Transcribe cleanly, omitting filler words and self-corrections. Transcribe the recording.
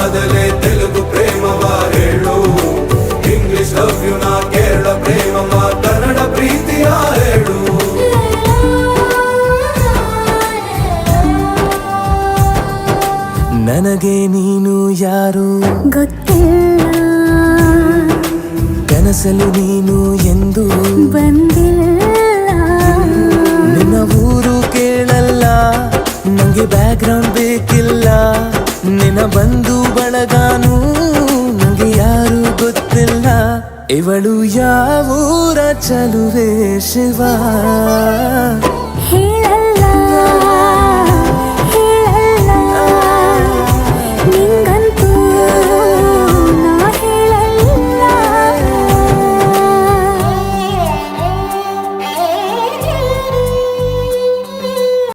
ಆದಲೆ ತೆಲುಗು ಪ್ರೇಮವ ಹೇಳು, English love you ನಾ ಕೇರಳ ಪ್ರೇಮವ ಕನ್ನಡ ಪ್ರೀತಿಯ ಹೇಳು. ನನಗೆ ನೀನು ಯಾರು ಗೊತ್ತಿಲ್ಲ, ಕನಸಲು ನೀನು ಎಂದು ಬಂದಿಲ್ಲ. ನಿನ್ನ ಊರು ಕೇಳಲ್ಲ, ನಂಗೆ ಬ್ಯಾಕ್ ಗ್ರೌಂಡ್ ಬೇಕಿಲ್ಲ. ನಿನ್ನ ಬಂಧು ಬಳಗಾನು ನಂಗೆ ಯಾರು ಗೊತ್ತಿಲ್ಲ. ಇವಳು ಯಾವೂರ ಚಲುವೆ ಶಿವ ಹೇಳ